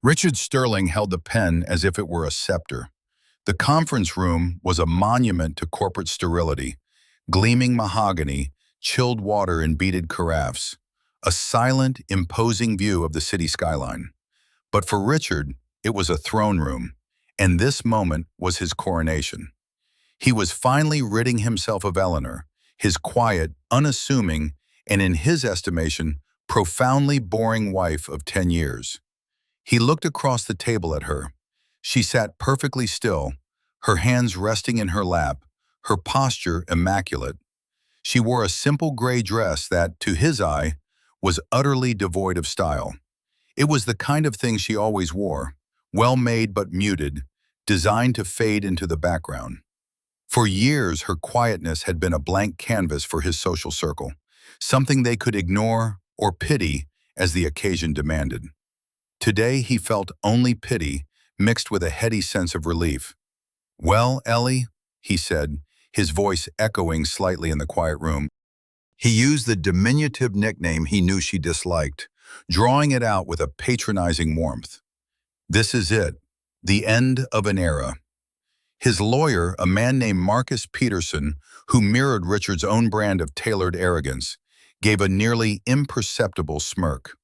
Richard Sterling held the pen as if it were a scepter. The conference room was a monument to corporate sterility, gleaming mahogany, chilled water in beaded carafes, a silent, imposing view of the city skyline. But for Richard, it was a throne room, and this moment was his coronation. He was finally ridding himself of Eleanor, his quiet, unassuming, and in his estimation, profoundly boring wife of 10 years. He looked across the table at her. She sat perfectly still, her hands resting in her lap, her posture immaculate. She wore a simple gray dress that, to his eye, was utterly devoid of style. It was the kind of thing she always wore, well-made but muted, designed to fade into the background. For years, her quietness had been a blank canvas for his social circle, something they could ignore or pity as the occasion demanded. Today, he felt only pity, mixed with a heady sense of relief. "Well, Ellie," he said, his voice echoing slightly in the quiet room. He used the diminutive nickname he knew she disliked, drawing it out with a patronizing warmth. "This is it, the end of an era." His lawyer, a man named Marcus Peterson, who mirrored Richard's own brand of tailored arrogance, gave a nearly imperceptible smirk.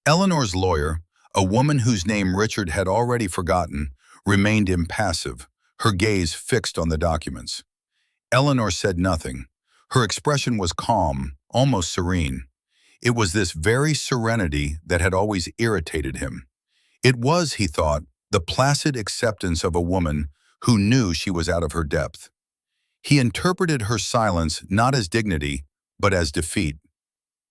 Eleanor's lawyer, a woman whose name Richard had already forgotten, remained impassive, her gaze fixed on the documents. Eleanor said nothing. Her expression was calm, almost serene. It was this very serenity that had always irritated him. It was, he thought, the placid acceptance of a woman who knew she was out of her depth. He interpreted her silence not as dignity, but as defeat.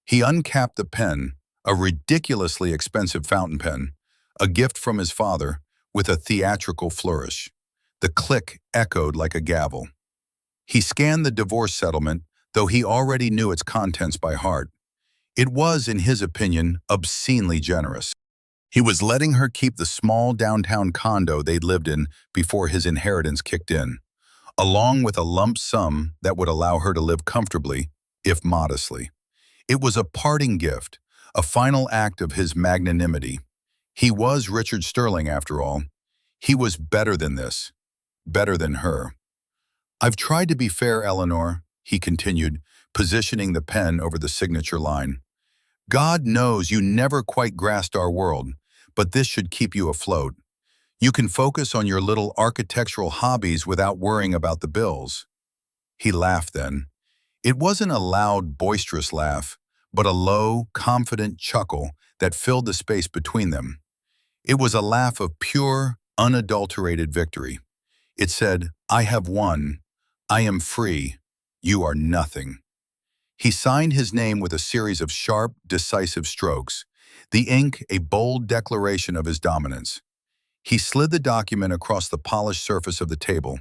He uncapped the pen, a ridiculously expensive fountain pen, a gift from his father, with a theatrical flourish. The click echoed like a gavel. He scanned the divorce settlement, though he already knew its contents by heart. It was, in his opinion, obscenely generous. He was letting her keep the small downtown condo they'd lived in before his inheritance kicked in, along with a lump sum that would allow her to live comfortably, if modestly. It was a parting gift, a final act of his magnanimity. He was Richard Sterling, after all. He was better than this, better than her. "I've tried to be fair, Eleanor," he continued, positioning the pen over the signature line. "God knows you never quite grasped our world, but this should keep you afloat. You can focus on your little architectural hobbies without worrying about the bills." He laughed then. It wasn't a loud, boisterous laugh, but a low, confident chuckle that filled the space between them. It was a laugh of pure, unadulterated victory. It said, "I have won. I am free. You are nothing." He signed his name with a series of sharp, decisive strokes, the ink a bold declaration of his dominance. He slid the document across the polished surface of the table.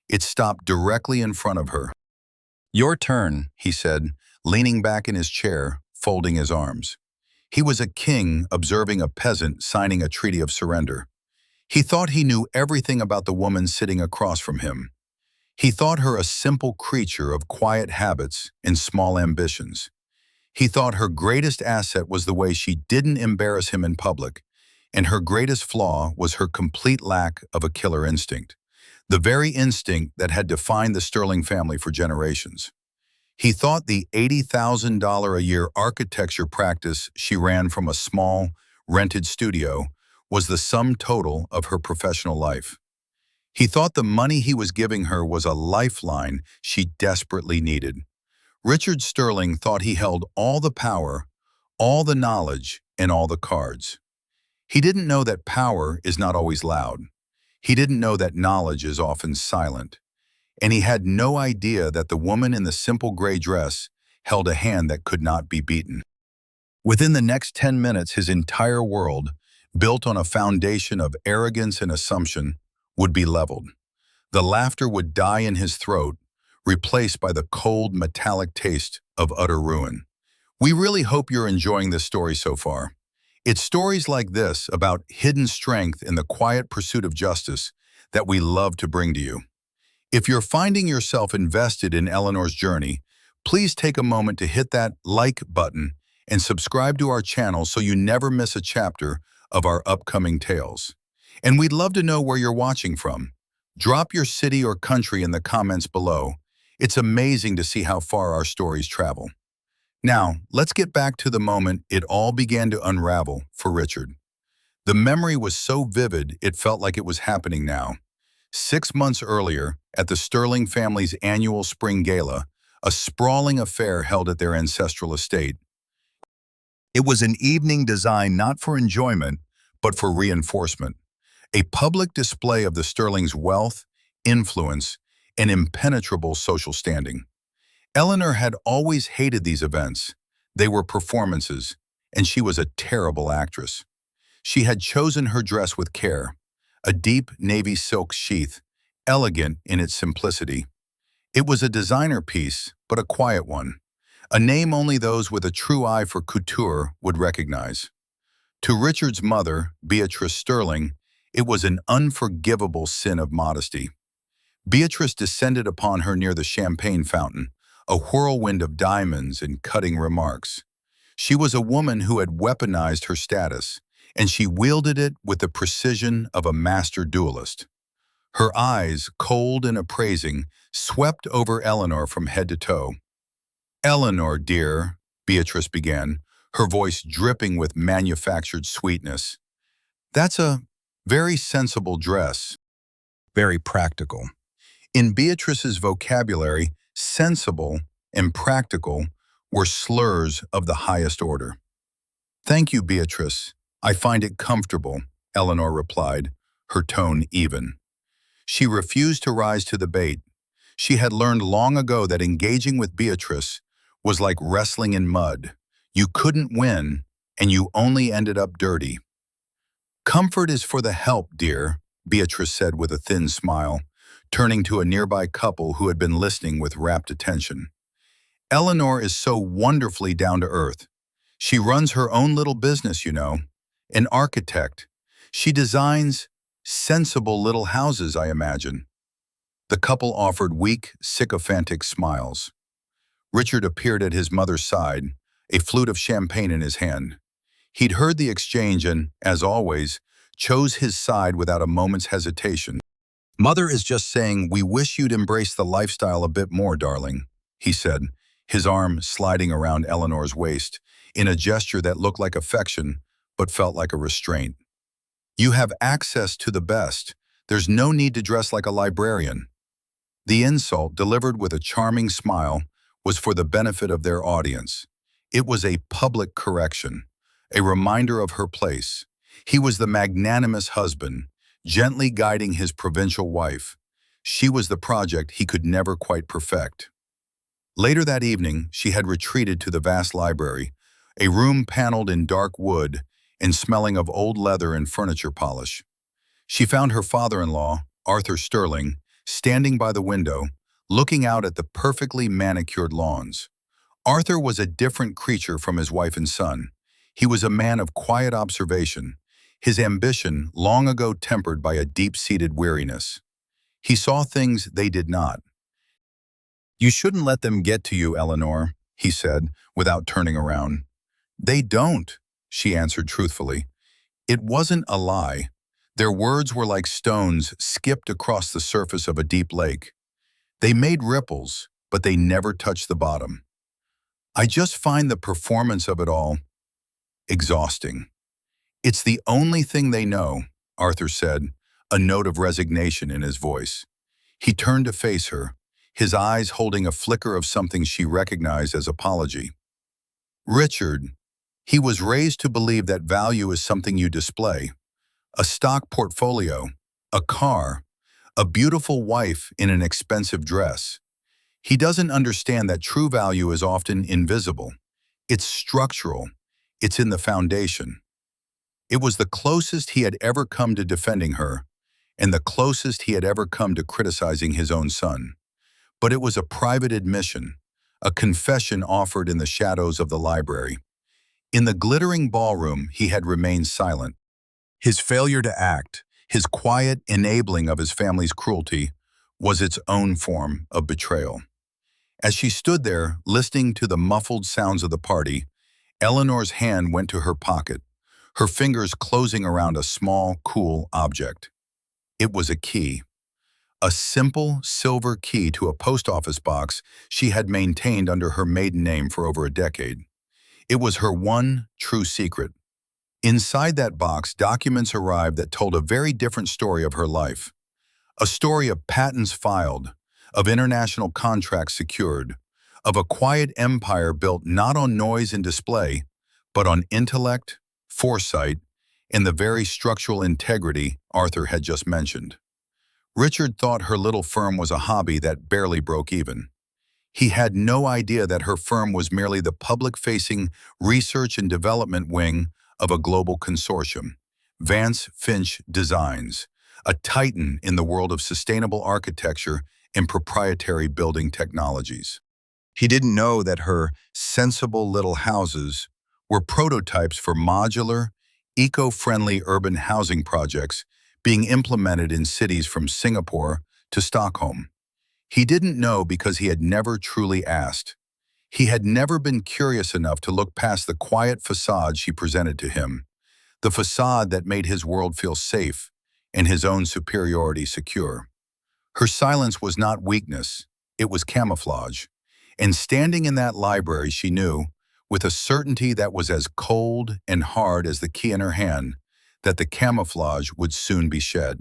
It stopped directly in front of her. "Your turn," he said, leaning back in his chair, folding his arms. He was a king observing a peasant signing a treaty of surrender. He thought he knew everything about the woman sitting across from him. He thought her a simple creature of quiet habits and small ambitions. He thought her greatest asset was the way she didn't embarrass him in public, and her greatest flaw was her complete lack of a killer instinct, the very instinct that had defined the Sterling family for generations. He thought the $80,000 a year architecture practice she ran from a small, rented studio was the sum total of her professional life. He thought the money he was giving her was a lifeline she desperately needed. Richard Sterling thought he held all the power, all the knowledge, and all the cards. He didn't know that power is not always loud. He didn't know that knowledge is often silent. And he had no idea that the woman in the simple gray dress held a hand that could not be beaten. Within the next 10 minutes, his entire world, built on a foundation of arrogance and assumption, would be leveled. The laughter would die in his throat, replaced by the cold, metallic taste of utter ruin. We really hope you're enjoying this story so far. It's stories like this about hidden strength in the quiet pursuit of justice that we love to bring to you. If you're finding yourself invested in Eleanor's journey, please take a moment to hit that like button and subscribe to our channel so you never miss a chapter of our upcoming tales. And we'd love to know where you're watching from. Drop your city or country in the comments below. It's amazing to see how far our stories travel. Now, let's get back to the moment it all began to unravel for Richard. The memory was so vivid it felt like it was happening now. 6 months earlier, at the Sterling family's annual spring gala, a sprawling affair held at their ancestral estate. It was an evening designed not for enjoyment, but for reinforcement. A public display of the Sterling's wealth, influence, and impenetrable social standing. Eleanor had always hated these events. They were performances, and she was a terrible actress. She had chosen her dress with care, a deep navy silk sheath, elegant in its simplicity. It was a designer piece, but a quiet one, a name only those with a true eye for couture would recognize. To Richard's mother, Beatrice Sterling, it was an unforgivable sin of modesty. Beatrice descended upon her near the champagne fountain, a whirlwind of diamonds and cutting remarks. She was a woman who had weaponized her status, and she wielded it with the precision of a master duelist. Her eyes, cold and appraising, swept over Eleanor from head to toe. "Eleanor, dear," Beatrice began, her voice dripping with manufactured sweetness. "That's a very sensible dress, very practical." In Beatrice's vocabulary, sensible and practical were slurs of the highest order. "Thank you, Beatrice. I find it comfortable," Eleanor replied, her tone even. She refused to rise to the bait. She had learned long ago that engaging with Beatrice was like wrestling in mud. You couldn't win, and you only ended up dirty. "Comfort is for the help, dear," Beatrice said with a thin smile, turning to a nearby couple who had been listening with rapt attention. "Eleanor is so wonderfully down to earth. She runs her own little business, you know. An architect. She designs sensible little houses, I imagine." The couple offered weak, sycophantic smiles. Richard appeared at his mother's side, a flute of champagne in his hand. He'd heard the exchange and, as always, chose his side without a moment's hesitation. "Mother is just saying we wish you'd embrace the lifestyle a bit more, darling," he said, his arm sliding around Eleanor's waist, in a gesture that looked like affection, but felt like a restraint. "You have access to the best. There's no need to dress like a librarian." The insult, delivered with a charming smile, was for the benefit of their audience. It was a public correction, a reminder of her place. He was the magnanimous husband, gently guiding his provincial wife. She was the project he could never quite perfect. Later that evening, she had retreated to the vast library, a room paneled in dark wood and smelling of old leather and furniture polish. She found her father-in-law, Arthur Sterling, standing by the window, looking out at the perfectly manicured lawns. Arthur was a different creature from his wife and son. He was a man of quiet observation, his ambition long ago tempered by a deep-seated weariness. He saw things they did not. "You shouldn't let them get to you, Eleanor," he said, without turning around. "They don't," she answered truthfully. It wasn't a lie. Their words were like stones skipped across the surface of a deep lake. They made ripples, but they never touched the bottom. "I just find the performance of it all exhausting." "It's the only thing they know," Arthur said, a note of resignation in his voice. He turned to face her, his eyes holding a flicker of something she recognized as apology. "Richard, he was raised to believe that value is something you display. A stock portfolio, a car, a beautiful wife in an expensive dress. He doesn't understand that true value is often invisible. It's structural. It's in the foundation." It was the closest he had ever come to defending her, and the closest he had ever come to criticizing his own son. But it was a private admission, a confession offered in the shadows of the library. In the glittering ballroom, he had remained silent. His failure to act, his quiet enabling of his family's cruelty, was its own form of betrayal. As she stood there, listening to the muffled sounds of the party, Eleanor's hand went to her pocket, her fingers closing around a small, cool object. It was a key. A simple silver key to a post office box she had maintained under her maiden name for over a decade. It was her one true secret. Inside that box, documents arrived that told a very different story of her life. A story of patents filed, of international contracts secured, of a quiet empire built not on noise and display, but on intellect, foresight, and the very structural integrity Arthur had just mentioned. Richard thought her little firm was a hobby that barely broke even. He had no idea that her firm was merely the public-facing research and development wing of a global consortium, Vance Finch Designs, a titan in the world of sustainable architecture and proprietary building technologies. He didn't know that her sensible little houses were prototypes for modular, eco-friendly urban housing projects being implemented in cities from Singapore to Stockholm. He didn't know because he had never truly asked. He had never been curious enough to look past the quiet facade she presented to him, the facade that made his world feel safe and his own superiority secure. Her silence was not weakness, it was camouflage. And standing in that library, she knew, with a certainty that was as cold and hard as the key in her hand, that the camouflage would soon be shed.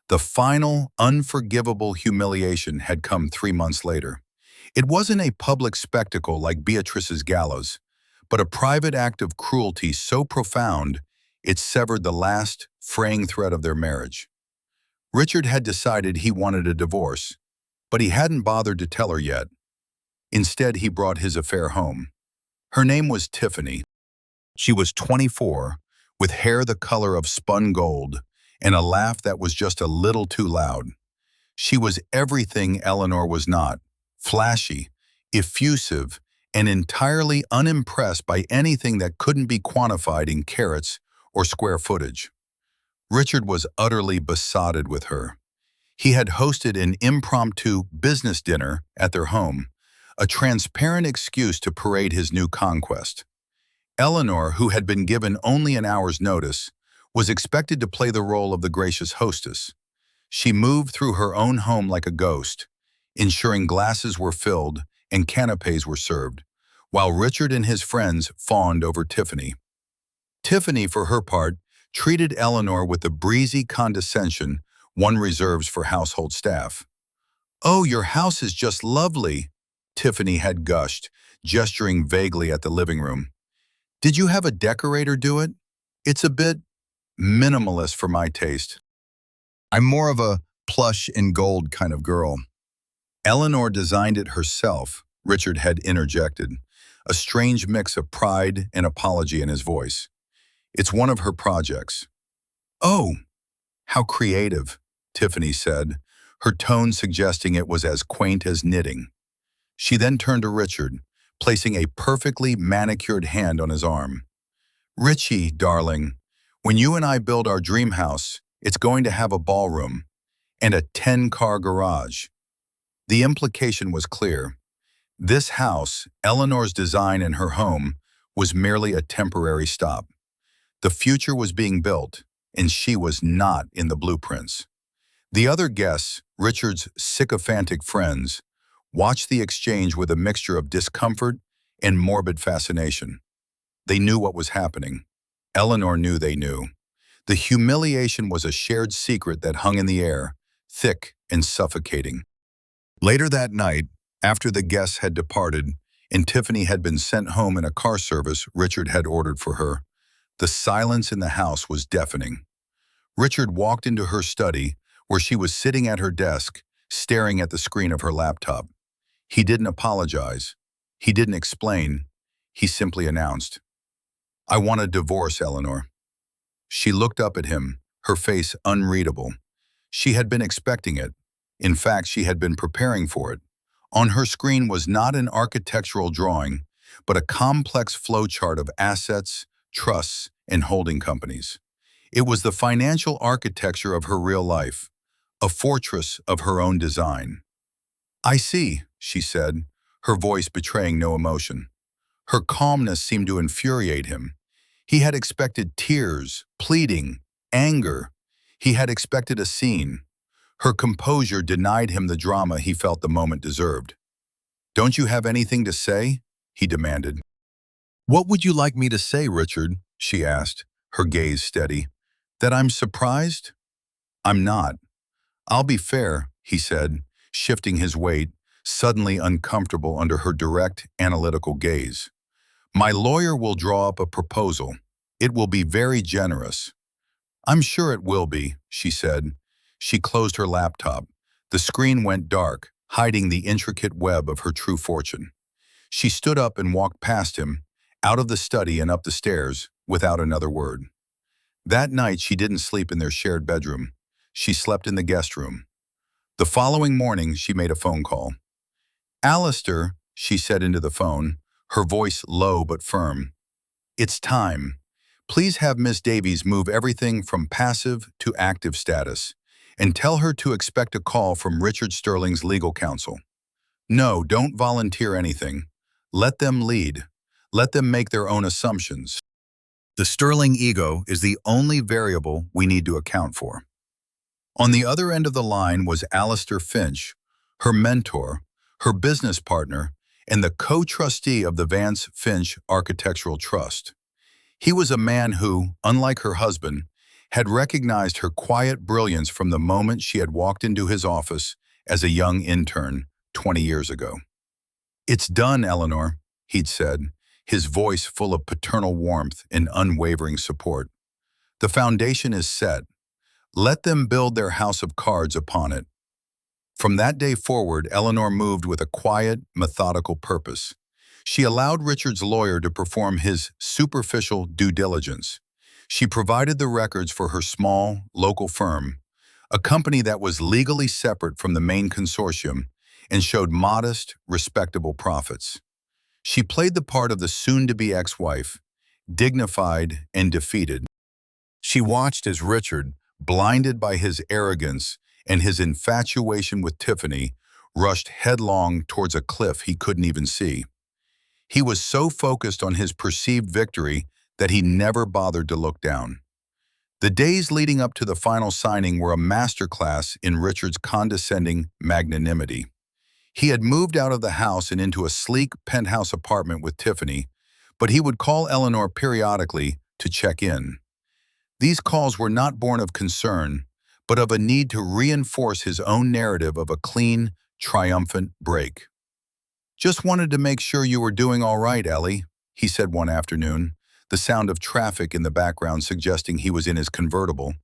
The final, unforgivable humiliation had come 3 months later. It wasn't a public spectacle like Beatrice's gallows, but a private act of cruelty so profound it severed the last, fraying thread of their marriage. Richard had decided he wanted a divorce, but he hadn't bothered to tell her yet. Instead, he brought his affair home. Her name was Tiffany. She was 24, with hair the color of spun gold, and a laugh that was just a little too loud. She was everything Eleanor was not, flashy, effusive, and entirely unimpressed by anything that couldn't be quantified in carats or square footage. Richard was utterly besotted with her. He had hosted an impromptu business dinner at their home, a transparent excuse to parade his new conquest. Eleanor, who had been given only an hour's notice, was expected to play the role of the gracious hostess. She moved through her own home like a ghost, ensuring glasses were filled and canapes were served, while Richard and his friends fawned over Tiffany. Tiffany, for her part, treated Eleanor with the breezy condescension one reserves for household staff. "Oh, your house is just lovely," Tiffany had gushed, gesturing vaguely at the living room. "Did you have a decorator do it? It's a bit minimalist for my taste. I'm more of a plush and gold kind of girl." "Eleanor designed it herself," Richard had interjected, a strange mix of pride and apology in his voice. "It's one of her projects." "Oh, how creative," Tiffany said, her tone suggesting it was as quaint as knitting. She then turned to Richard, placing a perfectly manicured hand on his arm. "Richie, darling, when you and I build our dream house, it's going to have a ballroom and a 10-car garage." The implication was clear. This house, Eleanor's design and her home, was merely a temporary stop. The future was being built, and she was not in the blueprints. The other guests, Richard's sycophantic friends, watched the exchange with a mixture of discomfort and morbid fascination. They knew what was happening. Eleanor knew they knew. The humiliation was a shared secret that hung in the air, thick and suffocating. Later that night, after the guests had departed and Tiffany had been sent home in a car service Richard had ordered for her, the silence in the house was deafening. Richard walked into her study, where she was sitting at her desk, staring at the screen of her laptop. He didn't apologize. He didn't explain. He simply announced, "I want a divorce, Eleanor." She looked up at him, her face unreadable. She had been expecting it. In fact, she had been preparing for it. On her screen was not an architectural drawing, but a complex flowchart of assets, trusts, and holding companies. It was the financial architecture of her real life, a fortress of her own design. "I see," she said, her voice betraying no emotion. Her calmness seemed to infuriate him. He had expected tears, pleading, anger. He had expected a scene. Her composure denied him the drama he felt the moment deserved. "Don't you have anything to say?" he demanded. "What would you like me to say, Richard?" she asked, her gaze steady. "That I'm surprised? I'm not. I'll be fair," he said, shifting his weight, suddenly uncomfortable under her direct, analytical gaze. "My lawyer will draw up a proposal. It will be very generous." "I'm sure it will be," she said. She closed her laptop. The screen went dark, hiding the intricate web of her true fortune. She stood up and walked past him, out of the study and up the stairs, without another word. That night she didn't sleep in their shared bedroom. She slept in the guest room. The following morning she made a phone call. "Alistair," she said into the phone, her voice low but firm. "It's time. Please have Miss Davies move everything from passive to active status, and tell her to expect a call from Richard Sterling's legal counsel. No, don't volunteer anything. Let them lead. Let them make their own assumptions. The Sterling ego is the only variable we need to account for." On the other end of the line was Alistair Finch, her mentor, her business partner, and the co-trustee of the Vance Finch Architectural Trust. He was a man who, unlike her husband, had recognized her quiet brilliance from the moment she had walked into his office as a young intern 20 years ago. "It's done, Eleanor," he'd said, his voice full of paternal warmth and unwavering support. "The foundation is set. Let them build their house of cards upon it." From that day forward, Eleanor moved with a quiet, methodical purpose. She allowed Richard's lawyer to perform his superficial due diligence. She provided the records for her small, local firm, a company that was legally separate from the main consortium and showed modest, respectable profits. She played the part of the soon-to-be ex-wife, dignified and defeated. She watched as Richard, blinded by his arrogance and his infatuation with Tiffany, rushed headlong towards a cliff he couldn't even see. He was so focused on his perceived victory that he never bothered to look down. The days leading up to the final signing were a masterclass in Richard's condescending magnanimity. He had moved out of the house and into a sleek penthouse apartment with Tiffany, but he would call Eleanor periodically to check in. These calls were not born of concern, but of a need to reinforce his own narrative of a clean, triumphant break. "Just wanted to make sure you were doing all right, Ellie," he said one afternoon, the sound of traffic in the background suggesting he was in his convertible,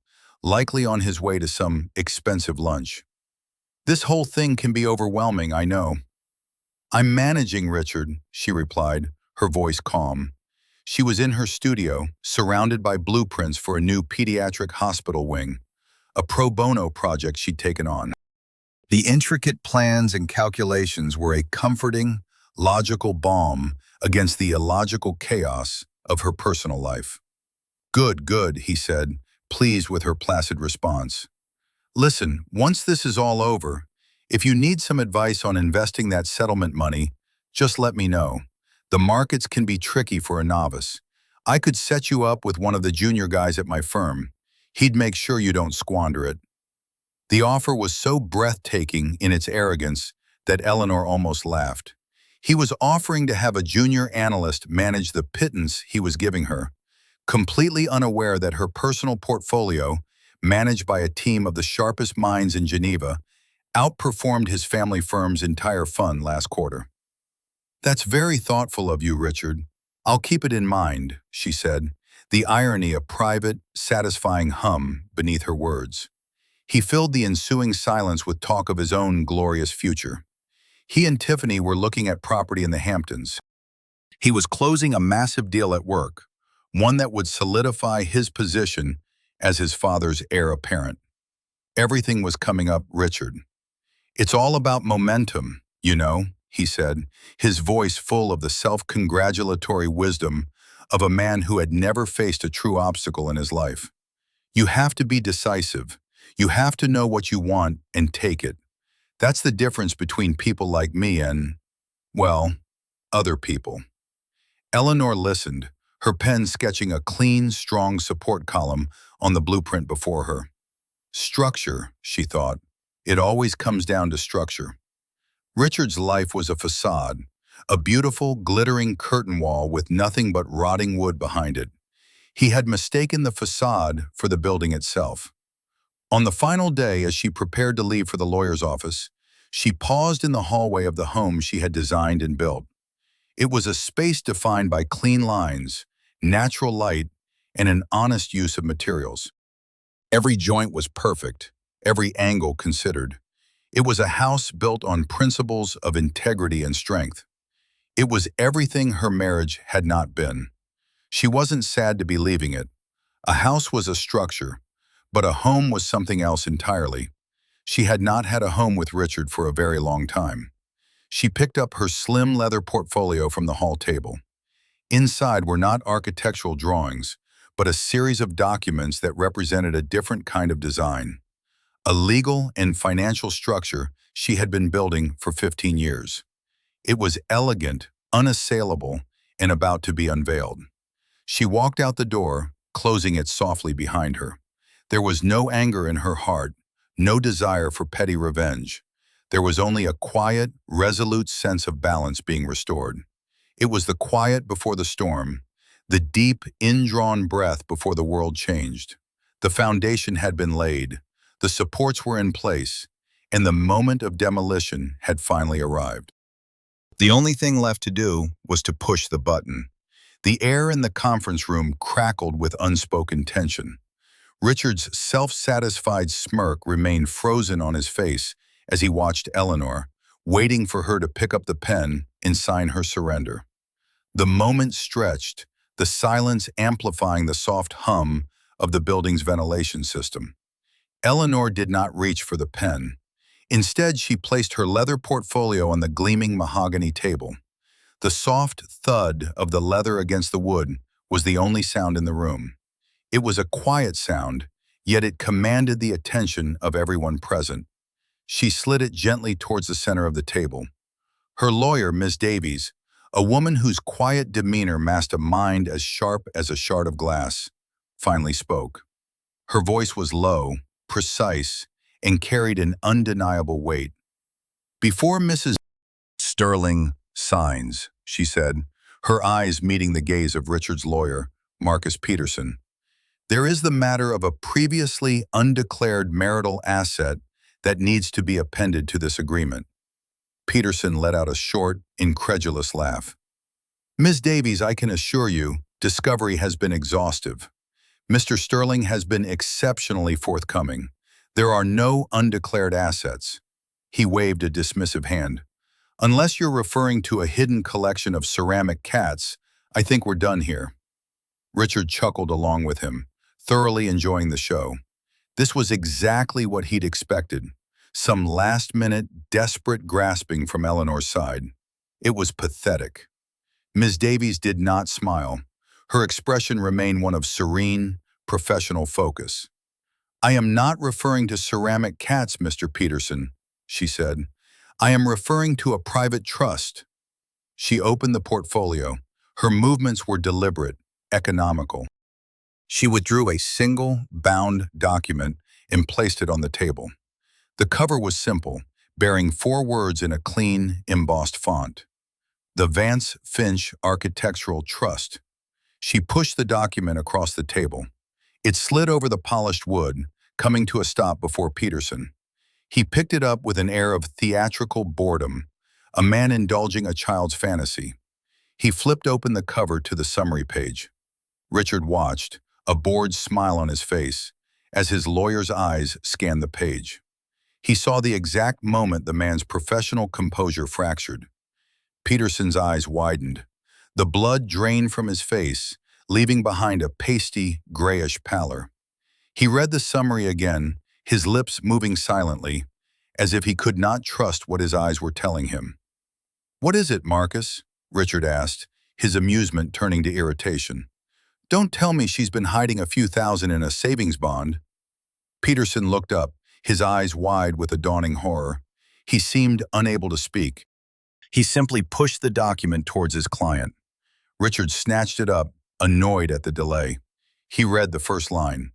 likely on his way to some expensive lunch. "This whole thing can be overwhelming, I know." "I'm managing, Richard," she replied, her voice calm. She was in her studio, surrounded by blueprints for a new pediatric hospital wing, a pro bono project she'd taken on. The intricate plans and calculations were a comforting, logical balm against the illogical chaos of her personal life. "Good, good," he said, pleased with her placid response. "Listen, once this is all over, if you need some advice on investing that settlement money, just let me know. The markets can be tricky for a novice. I could set you up with one of the junior guys at my firm. He'd make sure you don't squander it." The offer was so breathtaking in its arrogance that Eleanor almost laughed. He was offering to have a junior analyst manage the pittance he was giving her, completely unaware that her personal portfolio, managed by a team of the sharpest minds in Geneva, outperformed his family firm's entire fund last quarter. "That's very thoughtful of you, Richard. I'll keep it in mind," she said, the irony a private, satisfying hum beneath her words. He filled the ensuing silence with talk of his own glorious future. He and Tiffany were looking at property in the Hamptons. He was closing a massive deal at work, one that would solidify his position as his father's heir apparent. Everything was coming up Richard. "It's all about momentum, you know," he said, his voice full of the self-congratulatory wisdom of a man who had never faced a true obstacle in his life. "You have to be decisive. You have to know what you want and take it. That's the difference between people like me and, well, other people." Eleanor listened, her pen sketching a clean, strong support column on the blueprint before her. Structure, she thought. It always comes down to structure. Richard's life was a facade, a beautiful, glittering curtain wall with nothing but rotting wood behind it. He had mistaken the facade for the building itself. On the final day, as she prepared to leave for the lawyer's office, she paused in the hallway of the home she had designed and built. It was a space defined by clean lines, natural light, and an honest use of materials. Every joint was perfect, every angle considered. It was a house built on principles of integrity and strength. It was everything her marriage had not been. She wasn't sad to be leaving it. A house was a structure, but a home was something else entirely. She had not had a home with Richard for a very long time. She picked up her slim leather portfolio from the hall table. Inside were not architectural drawings, but a series of documents that represented a different kind of design. A legal and financial structure she had been building for 15 years. It was elegant, unassailable, and about to be unveiled. She walked out the door, closing it softly behind her. There was no anger in her heart, no desire for petty revenge. There was only a quiet, resolute sense of balance being restored. It was the quiet before the storm, the deep, indrawn breath before the world changed. The foundation had been laid, the supports were in place, and the moment of demolition had finally arrived. The only thing left to do was to push the button. The air in the conference room crackled with unspoken tension. Richard's self-satisfied smirk remained frozen on his face as he watched Eleanor, waiting for her to pick up the pen and sign her surrender. The moment stretched, the silence amplifying the soft hum of the building's ventilation system. Eleanor did not reach for the pen. Instead, she placed her leather portfolio on the gleaming mahogany table. The soft thud of the leather against the wood was the only sound in the room. It was a quiet sound, yet it commanded the attention of everyone present. She slid it gently towards the center of the table. Her lawyer, Miss Davies, a woman whose quiet demeanor masked a mind as sharp as a shard of glass, finally spoke. Her voice was low, precise, and carried an undeniable weight. "Before Mrs. Sterling signs," she said, her eyes meeting the gaze of Richard's lawyer, Marcus Peterson, "there is the matter of a previously undeclared marital asset that needs to be appended to this agreement." Peterson let out a short, incredulous laugh. "Ms. Davies, I can assure you, discovery has been exhaustive. Mr. Sterling has been exceptionally forthcoming. There are no undeclared assets." He waved a dismissive hand. "Unless you're referring to a hidden collection of ceramic cats, I think we're done here." Richard chuckled along with him, thoroughly enjoying the show. This was exactly what he'd expected. Some last-minute, desperate grasping from Eleanor's side. It was pathetic. Ms. Davies did not smile. Her expression remained one of serene, professional focus. "I am not referring to ceramic cats, Mr. Peterson," she said. "I am referring to a private trust." She opened the portfolio. Her movements were deliberate, economical. She withdrew a single, bound document and placed it on the table. The cover was simple, bearing 4 words in a clean, embossed font. "The Vance Finch Architectural Trust." She pushed the document across the table. It slid over the polished wood, coming to a stop before Peterson. He picked it up with an air of theatrical boredom, a man indulging a child's fantasy. He flipped open the cover to the summary page. Richard watched, a bored smile on his face, as his lawyer's eyes scanned the page. He saw the exact moment the man's professional composure fractured. Peterson's eyes widened. The blood drained from his face, leaving behind a pasty, grayish pallor. He read the summary again, his lips moving silently, as if he could not trust what his eyes were telling him. "What is it, Marcus?" Richard asked, his amusement turning to irritation. "Don't tell me she's been hiding a few thousand in a savings bond." Peterson looked up, his eyes wide with a dawning horror. He seemed unable to speak. He simply pushed the document towards his client. Richard snatched it up, annoyed at the delay. He read the first line.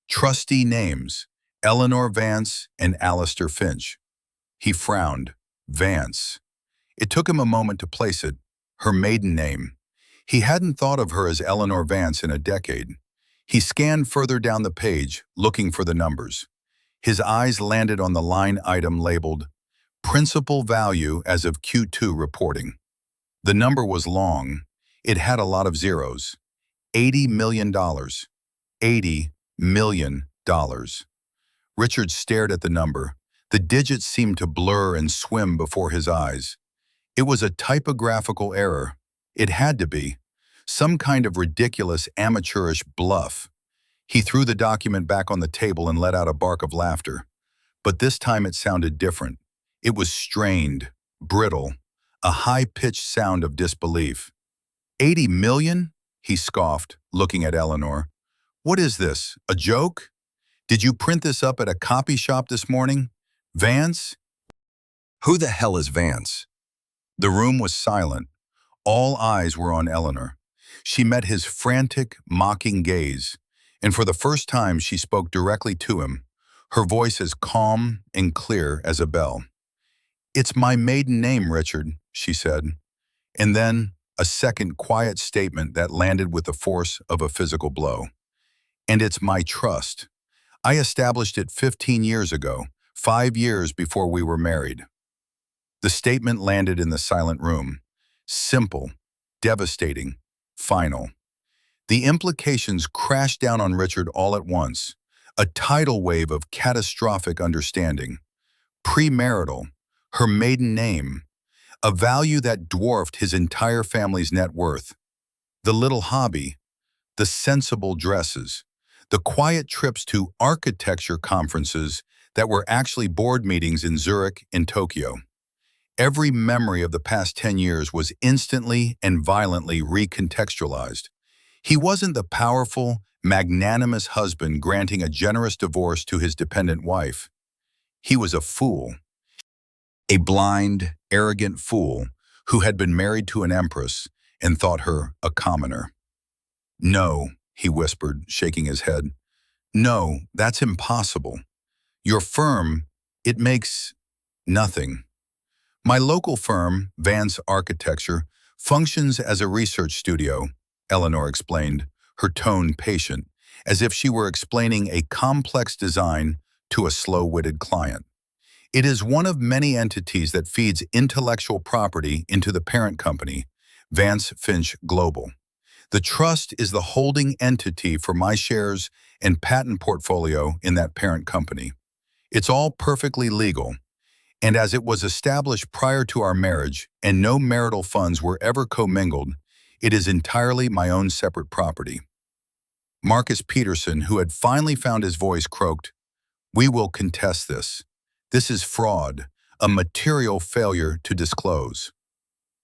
Trustee names, Eleanor Vance and Alistair Finch. He frowned. Vance. It took him a moment to place it, her maiden name. He hadn't thought of her as Eleanor Vance in a decade. He scanned further down the page, looking for the numbers. His eyes landed on the line item labeled Principal Value as of Q2 reporting. The number was long. It had a lot of zeros. $80 million. $80 million. Richard stared at the number. The digits seemed to blur and swim before his eyes. It was a typographical error. It had to be. Some kind of ridiculous, amateurish bluff. He threw the document back on the table and let out a bark of laughter. But this time it sounded different. It was strained, brittle, a high-pitched sound of disbelief. 80 million? He scoffed, looking at Eleanor. What is this, a joke? Did you print this up at a copy shop this morning? Vance? Who the hell is Vance? The room was silent. All eyes were on Eleanor. She met his frantic, mocking gaze, and for the first time she spoke directly to him, her voice as calm and clear as a bell. It's my maiden name, Richard, she said. And then a second quiet statement that landed with the force of a physical blow. And it's my trust. I established it 15 years ago, 5 years before we were married. The statement landed in the silent room. Simple, devastating, final. The implications crashed down on Richard all at once, a tidal wave of catastrophic understanding. Premarital, her maiden name, a value that dwarfed his entire family's net worth. The little hobby, the sensible dresses, the quiet trips to architecture conferences that were actually board meetings in Zurich and Tokyo. Every memory of the past 10 years was instantly and violently recontextualized. He wasn't the powerful, magnanimous husband granting a generous divorce to his dependent wife. He was a fool. A blind, arrogant fool who had been married to an empress and thought her a commoner. No, he whispered, shaking his head. No, that's impossible. Your firm, it makes nothing. My local firm, Vance Architecture, functions as a research studio, Eleanor explained, her tone patient, as if she were explaining a complex design to a slow-witted client. It is one of many entities that feeds intellectual property into the parent company, Vance Finch Global. The trust is the holding entity for my shares and patent portfolio in that parent company. It's all perfectly legal. And as it was established prior to our marriage and no marital funds were ever commingled, it is entirely my own separate property. Marcus Peterson, who had finally found his voice, croaked, "We will contest this. This is fraud, a material failure to disclose."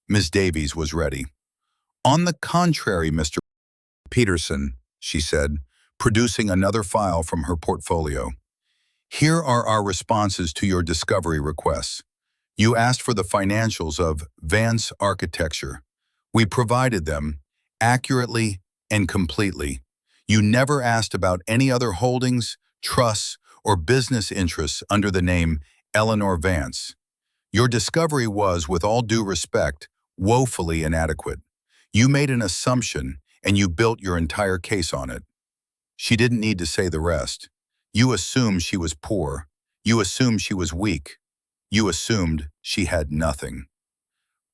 Ms. Davies was ready. "On the contrary, Mr. Peterson," she said, producing another file from her portfolio. "Here are our responses to your discovery requests. You asked for the financials of Vance Architecture. We provided them, accurately and completely. You never asked about any other holdings, trusts, or business interests under the name Eleanor Vance. Your discovery was, with all due respect, woefully inadequate. You made an assumption, and you built your entire case on it." She didn't need to say the rest. You assumed she was poor. You assumed she was weak. You assumed she had nothing.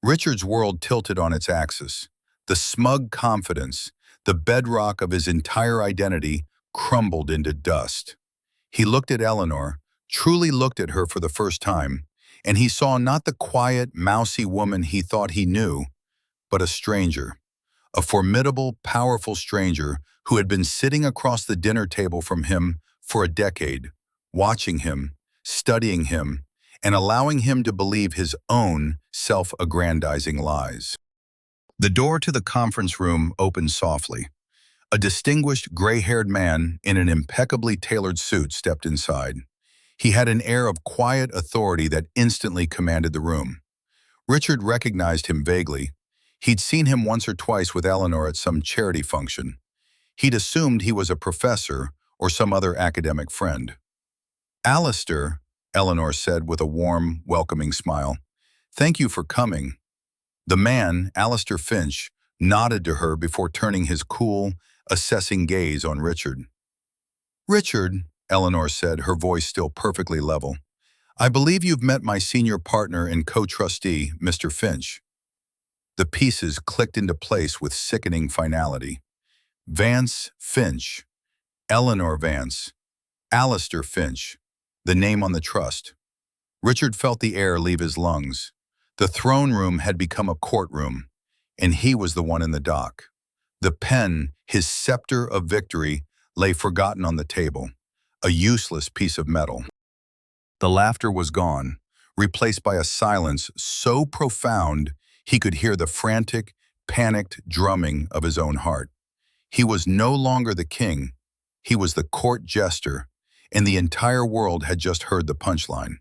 Richard's world tilted on its axis. The smug confidence, the bedrock of his entire identity, crumbled into dust. He looked at Eleanor, truly looked at her for the first time, and he saw not the quiet, mousy woman he thought he knew, but a stranger, a formidable, powerful stranger who had been sitting across the dinner table from him for a decade, watching him, studying him, and allowing him to believe his own self-aggrandizing lies. The door to the conference room opened softly. A distinguished, gray-haired man in an impeccably tailored suit stepped inside. He had an air of quiet authority that instantly commanded the room. Richard recognized him vaguely. He'd seen him once or twice with Eleanor at some charity function. He'd assumed he was a professor or some other academic friend. "Alistair," Eleanor said with a warm, welcoming smile, "thank you for coming." The man, Alistair Finch, nodded to her before turning his cool, assessing gaze on Richard. "Richard," Eleanor said, her voice still perfectly level, "I believe you've met my senior partner and co-trustee, Mr. Finch." The pieces clicked into place with sickening finality. Vance Finch, Eleanor Vance, Alistair Finch, the name on the trust. Richard felt the air leave his lungs. The throne room had become a courtroom, and he was the one in the dock. The pen, his scepter of victory, lay forgotten on the table, a useless piece of metal. The laughter was gone, replaced by a silence so profound he could hear the frantic, panicked drumming of his own heart. He was no longer the king, he was the court jester, and the entire world had just heard the punchline.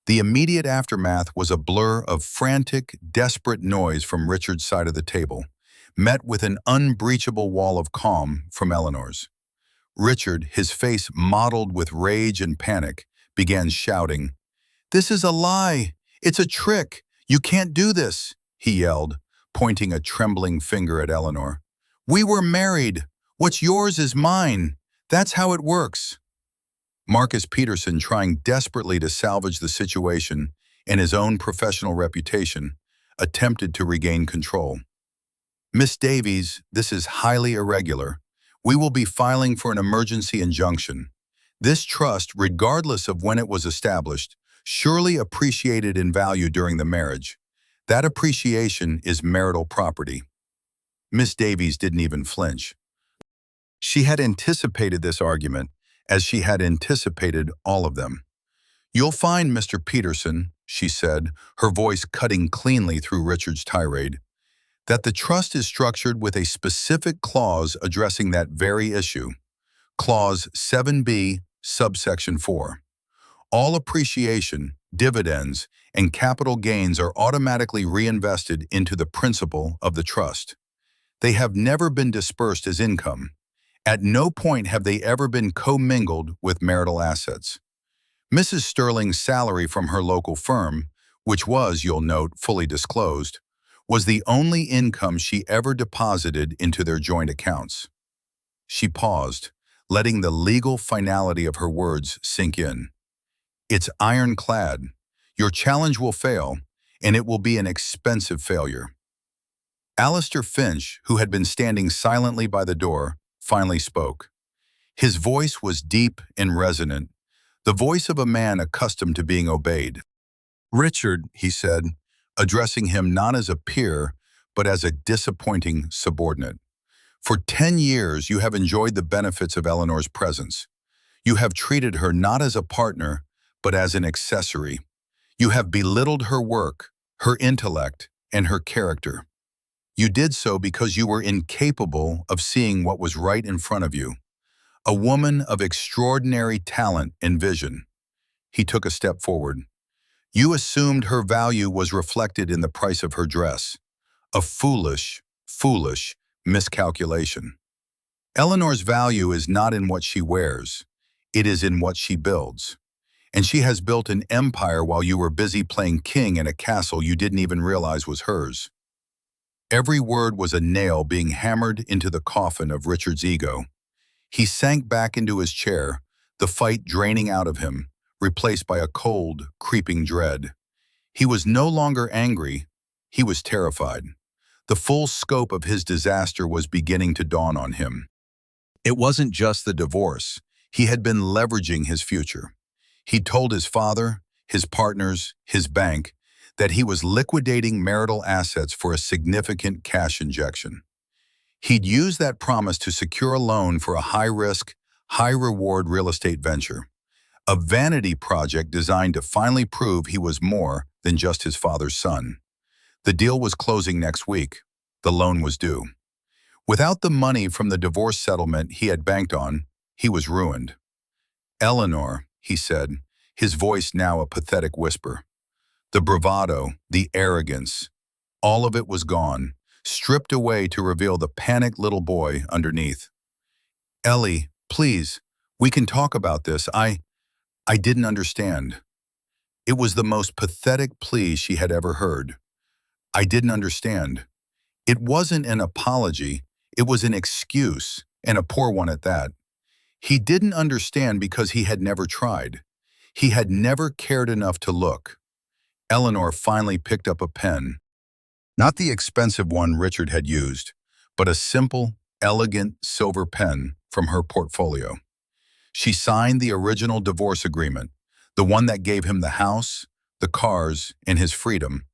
The immediate aftermath was a blur of frantic, desperate noise from Richard's side of the table, met with an unbreachable wall of calm from Eleanor's. Richard, his face mottled with rage and panic, began shouting, "This is a lie! It's a trick! You can't do this!" he yelled, pointing a trembling finger at Eleanor. "We were married! What's yours is mine! That's how it works!" Marcus Peterson, trying desperately to salvage the situation and his own professional reputation, attempted to regain control. "Miss Davies, this is highly irregular. We will be filing for an emergency injunction. This trust, regardless of when it was established, surely appreciated in value during the marriage. That appreciation is marital property." Miss Davies didn't even flinch. She had anticipated this argument, as she had anticipated all of them. "You'll find, Mr. Peterson," she said, her voice cutting cleanly through Richard's tirade, "that the trust is structured with a specific clause addressing that very issue. Clause 7B, subsection 4. All appreciation, dividends, and capital gains are automatically reinvested into the principal of the trust. They have never been dispersed as income. At no point have they ever been commingled with marital assets. Mrs. Sterling's salary from her local firm, which was, you'll note, fully disclosed, was the only income she ever deposited into their joint accounts." She paused, letting the legal finality of her words sink in. "It's ironclad. Your challenge will fail, and it will be an expensive failure." Alistair Finch, who had been standing silently by the door, finally spoke. His voice was deep and resonant, the voice of a man accustomed to being obeyed. "Richard," he said, addressing him not as a peer, but as a disappointing subordinate. "For 10 years you have enjoyed the benefits of Eleanor's presence. You have treated her not as a partner, but as an accessory. You have belittled her work, her intellect, and her character. You did so because you were incapable of seeing what was right in front of you. A woman of extraordinary talent and vision." He took a step forward. "You assumed her value was reflected in the price of her dress. A foolish, foolish miscalculation. Eleanor's value is not in what she wears. It is in what she builds. And she has built an empire while you were busy playing king in a castle you didn't even realize was hers." Every word was a nail being hammered into the coffin of Richard's ego. He sank back into his chair, the fight draining out of him, replaced by a cold, creeping dread. He was no longer angry, he was terrified. The full scope of his disaster was beginning to dawn on him. It wasn't just the divorce. He had been leveraging his future. He'd told his father, his partners, his bank, that he was liquidating marital assets for a significant cash injection. He'd used that promise to secure a loan for a high-risk, high-reward real estate venture, a vanity project designed to finally prove he was more than just his father's son. The deal was closing next week. The loan was due. Without the money from the divorce settlement he had banked on, he was ruined. "Eleanor," he said, his voice now a pathetic whisper. The bravado, the arrogance, all of it was gone. stripped away to reveal the panicked little boy underneath. "Ellie, please, we can talk about this. I didn't understand." It was the most pathetic plea she had ever heard. "I didn't understand." It wasn't an apology, it was an excuse, and a poor one at that. He didn't understand because he had never tried. He had never cared enough to look. Eleanor finally picked up a pen. Not the expensive one Richard had used, but a simple, elegant silver pen from her portfolio. She signed the original divorce agreement, the one that gave him the house, the cars, and his freedom,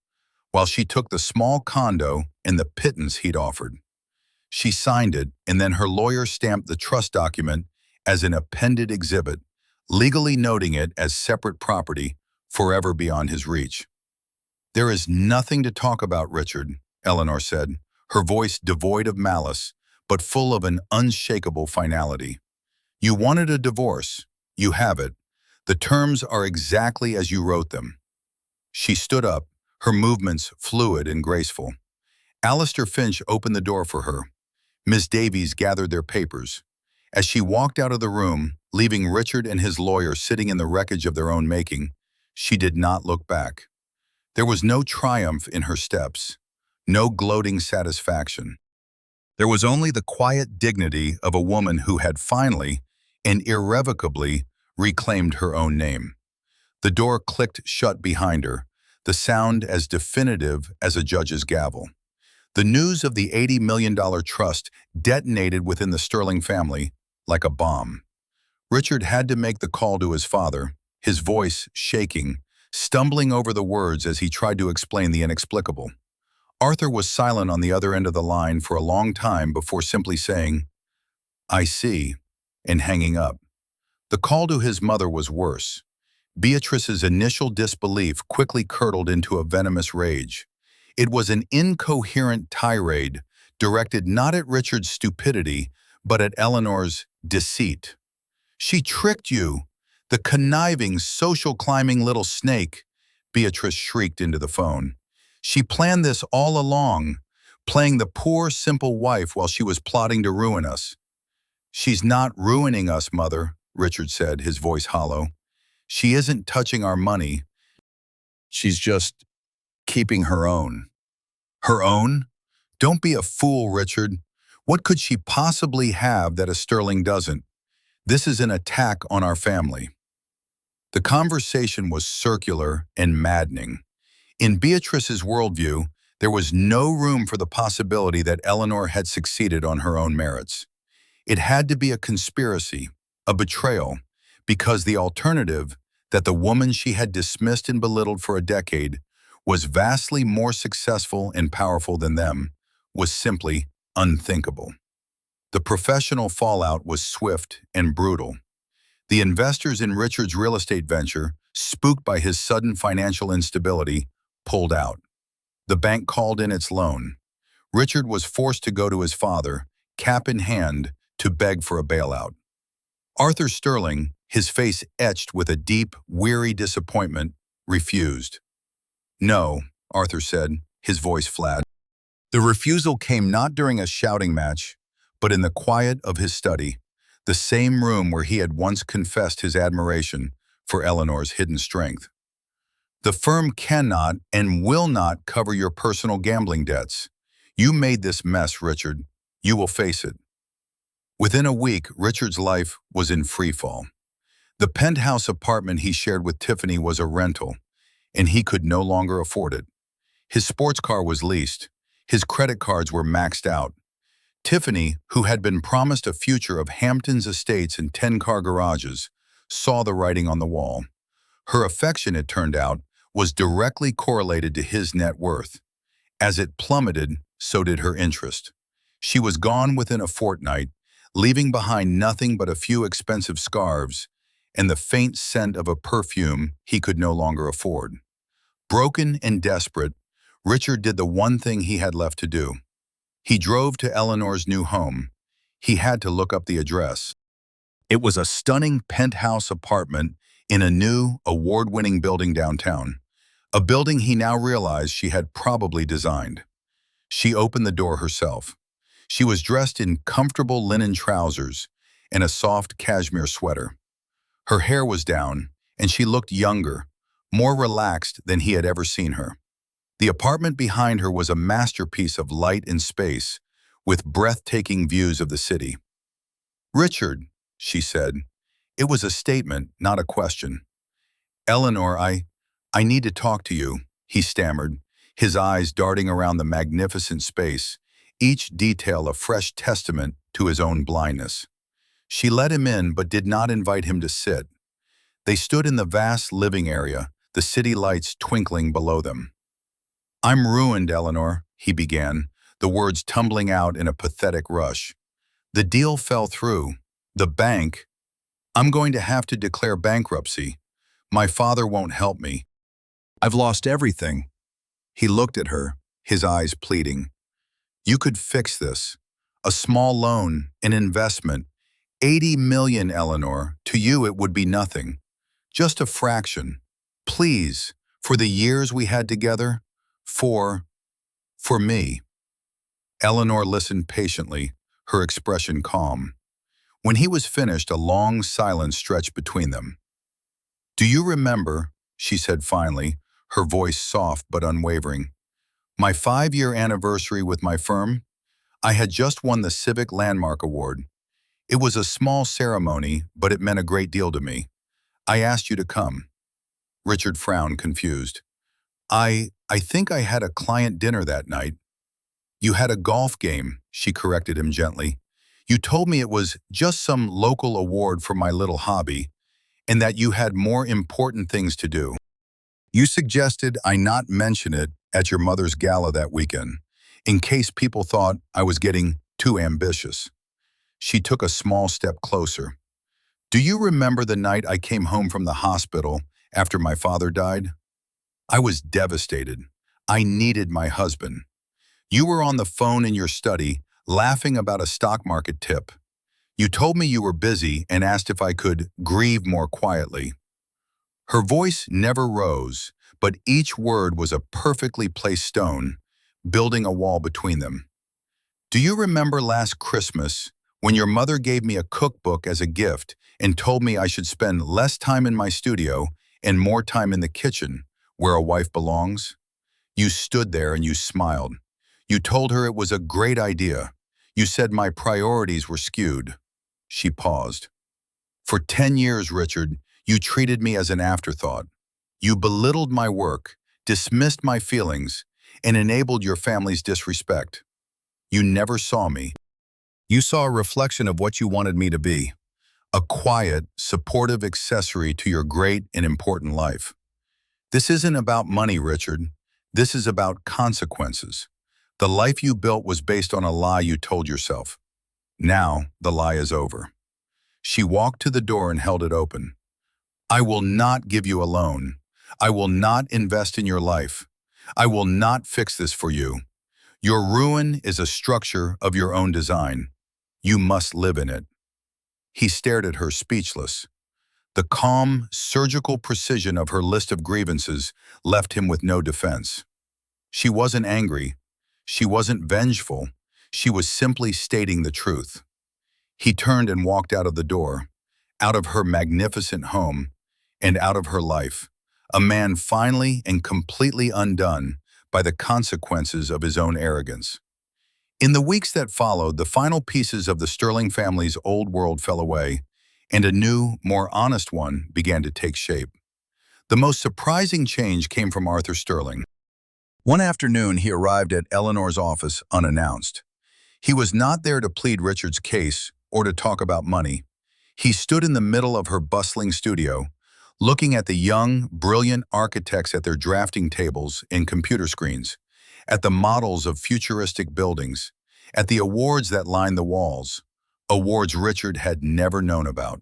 while she took the small condo and the pittance he'd offered. She signed it, and then her lawyer stamped the trust document as an appended exhibit, legally noting it as separate property, forever beyond his reach. "There is nothing to talk about, Richard," Eleanor said, her voice devoid of malice, but full of an unshakable finality. "You wanted a divorce. You have it. The terms are exactly as you wrote them." She stood up, her movements fluid and graceful. Alistair Finch opened the door for her. Miss Davies gathered their papers. As she walked out of the room, leaving Richard and his lawyer sitting in the wreckage of their own making, she did not look back. There was no triumph in her steps, no gloating satisfaction. There was only the quiet dignity of a woman who had finally and irrevocably reclaimed her own name. The door clicked shut behind her, the sound as definitive as a judge's gavel. The news of the $80 million trust detonated within the Sterling family like a bomb. Richard had to make the call to his father, his voice shaking, stumbling over the words as he tried to explain the inexplicable. Arthur was silent on the other end of the line for a long time before simply saying, "I see," and hanging up. The call to his mother was worse. Beatrice's initial disbelief quickly curdled into a venomous rage. It was an incoherent tirade directed not at Richard's stupidity, but at Eleanor's deceit. "She tricked you, the conniving, social-climbing little snake," Beatrice shrieked into the phone. "She planned this all along, playing the poor, simple wife while she was plotting to ruin us." "She's not ruining us, Mother," Richard said, his voice hollow. "She isn't touching our money. She's just keeping her own." "Her own? Don't be a fool, Richard. What could she possibly have that a Sterling doesn't? This is an attack on our family." The conversation was circular and maddening. In Beatrice's worldview, there was no room for the possibility that Eleanor had succeeded on her own merits. It had to be a conspiracy, a betrayal, because the alternative, that the woman she had dismissed and belittled for a decade was vastly more successful and powerful than them, was simply unthinkable. The professional fallout was swift and brutal. The investors in Richard's real estate venture, spooked by his sudden financial instability, pulled out. The bank called in its loan. Richard was forced to go to his father, cap in hand, to beg for a bailout. Arthur Sterling, his face etched with a deep, weary disappointment, refused. "No," Arthur said, his voice flat. The refusal came not during a shouting match, but in the quiet of his study, the same room where he had once confessed his admiration for Eleanor's hidden strength. "The firm cannot and will not cover your personal gambling debts. You made this mess, Richard. You will face it." Within a week, Richard's life was in freefall. The penthouse apartment he shared with Tiffany was a rental, and he could no longer afford it. His sports car was leased. His credit cards were maxed out. Tiffany, who had been promised a future of Hamptons estates and 10-car garages, saw the writing on the wall. Her affection, it turned out, was directly correlated to his net worth. As it plummeted, so did her interest. She was gone within a fortnight, leaving behind nothing but a few expensive scarves and the faint scent of a perfume he could no longer afford. Broken and desperate, Richard did the one thing he had left to do. He drove to Eleanor's new home. He had to look up the address. It was a stunning penthouse apartment in a new, award-winning building downtown, a building he now realized she had probably designed. She opened the door herself. She was dressed in comfortable linen trousers and a soft cashmere sweater. Her hair was down, and she looked younger, more relaxed than he had ever seen her. The apartment behind her was a masterpiece of light and space, with breathtaking views of the city. "Richard," she said. It was a statement, not a question. "Eleanor, I need to talk to you," he stammered, his eyes darting around the magnificent space, each detail a fresh testament to his own blindness. She let him in but did not invite him to sit. They stood in the vast living area, the city lights twinkling below them. "I'm ruined, Eleanor," he began, the words tumbling out in a pathetic rush. "The deal fell through. The bank. I'm going to have to declare bankruptcy. My father won't help me. I've lost everything." He looked at her, his eyes pleading. "You could fix this. A small loan, an investment. 80 million, Eleanor. To you it would be nothing. Just a fraction. Please, for the years we had together. For me." Eleanor listened patiently, her expression calm. When he was finished, a long silence stretched between them. "Do you remember," she said finally, her voice soft but unwavering, "my 5-year anniversary with my firm? I had just won the Civic Landmark Award. It was a small ceremony, but it meant a great deal to me. I asked you to come." Richard frowned, confused. I think I had a client dinner that night." "You had a golf game," she corrected him gently. "You told me it was just some local award for my little hobby, and that you had more important things to do. You suggested I not mention it at your mother's gala that weekend, in case people thought I was getting too ambitious." She took a small step closer. "Do you remember the night I came home from the hospital after my father died? I was devastated. I needed my husband. You were on the phone in your study, laughing about a stock market tip. You told me you were busy and asked if I could grieve more quietly." Her voice never rose, but each word was a perfectly placed stone, building a wall between them. "Do you remember last Christmas when your mother gave me a cookbook as a gift and told me I should spend less time in my studio and more time in the kitchen, where a wife belongs? You stood there and you smiled. You told her it was a great idea. You said my priorities were skewed." She paused. "For 10 years, Richard, you treated me as an afterthought. You belittled my work, dismissed my feelings, and enabled your family's disrespect. You never saw me. You saw a reflection of what you wanted me to be, a quiet, supportive accessory to your great and important life. This isn't about money, Richard. This is about consequences. The life you built was based on a lie you told yourself. Now, the lie is over." She walked to the door and held it open. "I will not give you a loan. I will not invest in your life. I will not fix this for you. Your ruin is a structure of your own design. You must live in it." He stared at her, speechless. The calm, surgical precision of her list of grievances left him with no defense. She wasn't angry. She wasn't vengeful. She was simply stating the truth. He turned and walked out of the door, out of her magnificent home, and out of her life, a man finally and completely undone by the consequences of his own arrogance. In the weeks that followed, the final pieces of the Sterling family's old world fell away, and a new, more honest one began to take shape. The most surprising change came from Arthur Sterling. One afternoon, he arrived at Eleanor's office unannounced. He was not there to plead Richard's case or to talk about money. He stood in the middle of her bustling studio, looking at the young, brilliant architects at their drafting tables and computer screens, at the models of futuristic buildings, at the awards that lined the walls, awards Richard had never known about.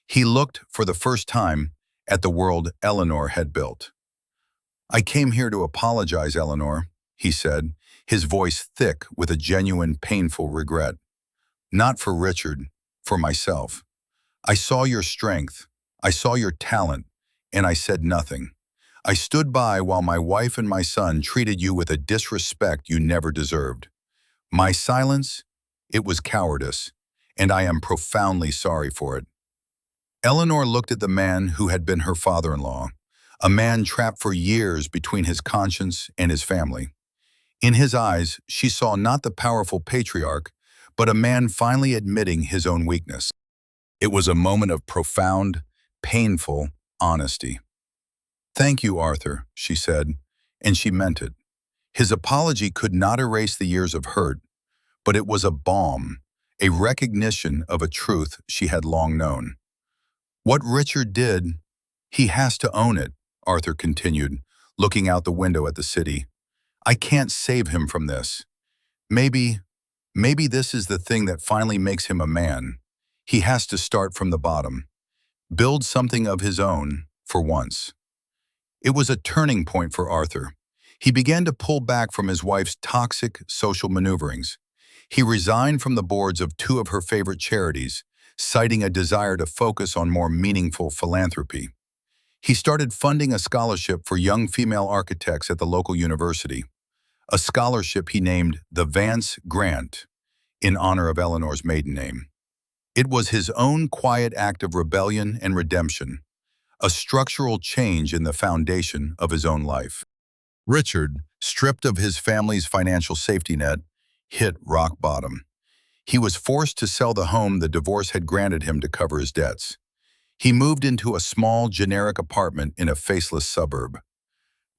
He looked, for the first time, at the world Eleanor had built. "I came here to apologize, Eleanor," he said, his voice thick with a genuine, painful regret. "Not for Richard, for myself. I saw your strength, I saw your talent, and I said nothing. I stood by while my wife and my son treated you with a disrespect you never deserved. My silence, it was cowardice, and I am profoundly sorry for it. Eleanor looked at the man who had been her father-in-law, a man trapped for years between his conscience and his family. In his eyes, she saw not the powerful patriarch, but a man finally admitting his own weakness. It was a moment of profound, painful honesty. "Thank you, Arthur," she said, and she meant it. His apology could not erase the years of hurt, but it was a balm, a recognition of a truth she had long known. "What Richard did, he has to own it," Arthur continued, looking out the window at the city. "I can't save him from this. Maybe, maybe this is the thing that finally makes him a man. He has to start from the bottom, build something of his own, for once." It was a turning point for Arthur. He began to pull back from his wife's toxic social maneuverings. He resigned from the boards of two of her favorite charities, citing a desire to focus on more meaningful philanthropy. He started funding a scholarship for young female architects at the local university, a scholarship he named the Vance Grant, in honor of Eleanor's maiden name. It was his own quiet act of rebellion and redemption, a structural change in the foundation of his own life. Richard, stripped of his family's financial safety net, hit rock bottom. He was forced to sell the home the divorce had granted him to cover his debts. He moved into a small, generic apartment in a faceless suburb.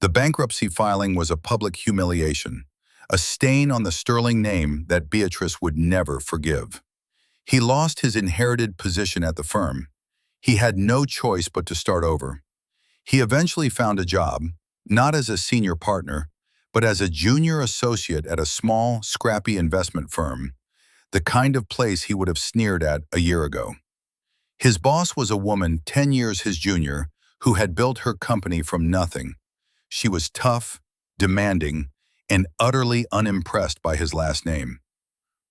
The bankruptcy filing was a public humiliation, a stain on the sterling name that Beatrice would never forgive. He lost his inherited position at the firm. He had no choice but to start over. He eventually found a job, not as a senior partner, but as a junior associate at a small, scrappy investment firm, the kind of place he would have sneered at a year ago. His boss was a woman 10 years his junior who had built her company from nothing. She was tough, demanding, and utterly unimpressed by his last name.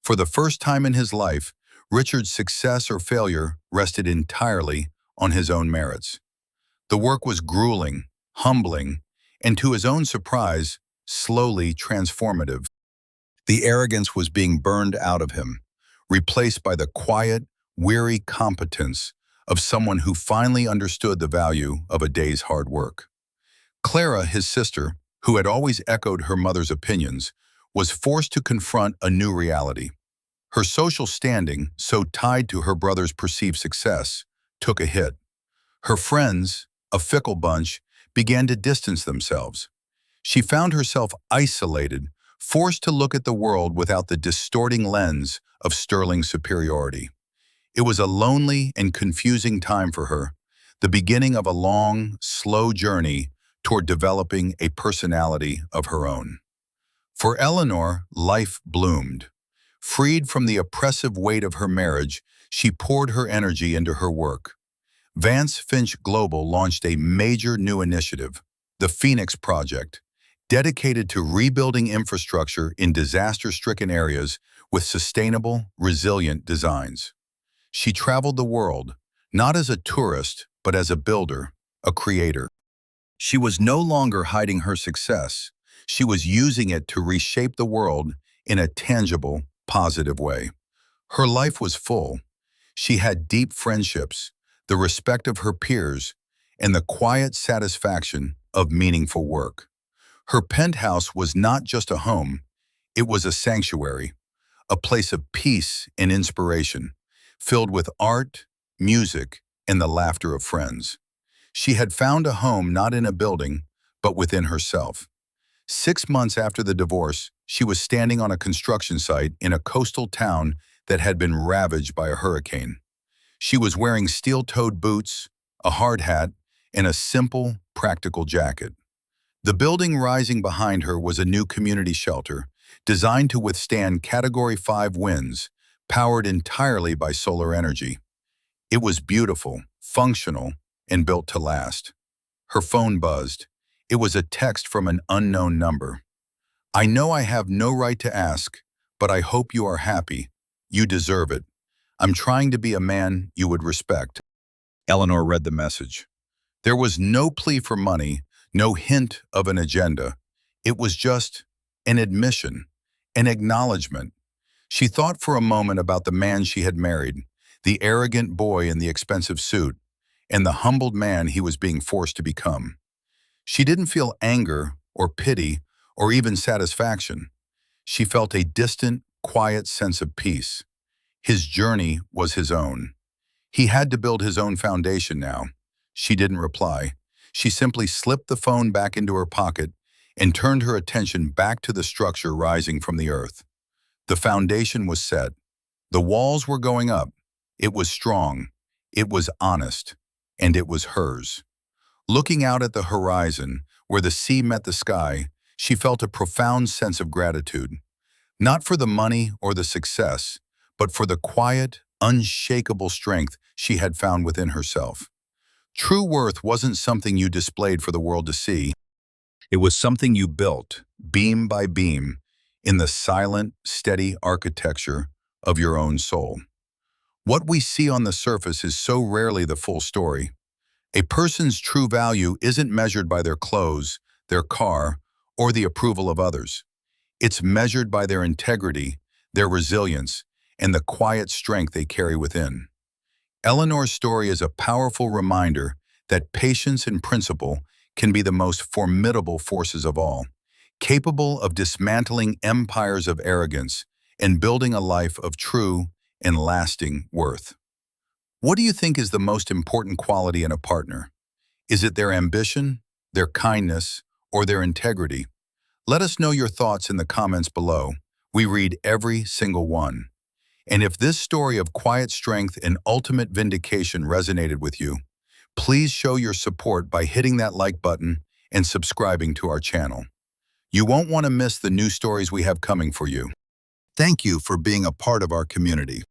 For the first time in his life, Richard's success or failure rested entirely on his own merits. The work was grueling, humbling, and to his own surprise, slowly transformative. The arrogance was being burned out of him, replaced by the quiet, weary competence of someone who finally understood the value of a day's hard work. Clara, his sister, who had always echoed her mother's opinions, was forced to confront a new reality. Her social standing, so tied to her brother's perceived success, took a hit. Her friends, a fickle bunch, began to distance themselves. She found herself isolated, forced to look at the world without the distorting lens of sterling superiority. It was a lonely and confusing time for her, the beginning of a long, slow journey toward developing a personality of her own. For Eleanor, life bloomed. Freed from the oppressive weight of her marriage, she poured her energy into her work. Vance Finch Global launched a major new initiative, the Phoenix Project, dedicated to rebuilding infrastructure in disaster-stricken areas with sustainable, resilient designs. She traveled the world, not as a tourist, but as a builder, a creator. She was no longer hiding her success. She was using it to reshape the world in a tangible, positive way. Her life was full. She had deep friendships, the respect of her peers, and the quiet satisfaction of meaningful work. Her penthouse was not just a home, it was a sanctuary, a place of peace and inspiration, filled with art, music, and the laughter of friends. She had found a home not in a building, but within herself. 6 months after the divorce, she was standing on a construction site in a coastal town that had been ravaged by a hurricane. She was wearing steel-toed boots, a hard hat, and a simple, practical jacket. The building rising behind her was a new community shelter, designed to withstand Category 5 winds, powered entirely by solar energy. It was beautiful, functional, and built to last. Her phone buzzed. It was a text from an unknown number. "I know I have no right to ask, but I hope you are happy. You deserve it. I'm trying to be a man you would respect." Eleanor read the message. There was no plea for money, No hint of an agenda. It was just an admission, an acknowledgement. She thought for a moment about the man she had married, the arrogant boy in the expensive suit, and the humbled man he was being forced to become. She didn't feel anger or pity or even satisfaction. She felt a distant, quiet sense of peace. His journey was his own. He had to build his own foundation now. She didn't reply. She simply slipped the phone back into her pocket and turned her attention back to the structure rising from the earth. The foundation was set. The walls were going up. It was strong. It was honest. And it was hers. Looking out at the horizon, where the sea met the sky, she felt a profound sense of gratitude. Not for the money or the success, but for the quiet, unshakable strength she had found within herself. True worth wasn't something you displayed for the world to see. It was something you built, beam by beam, in the silent, steady architecture of your own soul. What we see on the surface is so rarely the full story. A person's true value isn't measured by their clothes, their car, or the approval of others. It's measured by their integrity, their resilience, and the quiet strength they carry within. Eleanor's story is a powerful reminder that patience and principle can be the most formidable forces of all, capable of dismantling empires of arrogance and building a life of true and lasting worth. What do you think is the most important quality in a partner? Is it their ambition, their kindness, or their integrity? Let us know your thoughts in the comments below. We read every single one. And if this story of quiet strength and ultimate vindication resonated with you, please show your support by hitting that like button and subscribing to our channel. You won't want to miss the new stories we have coming for you. Thank you for being a part of our community.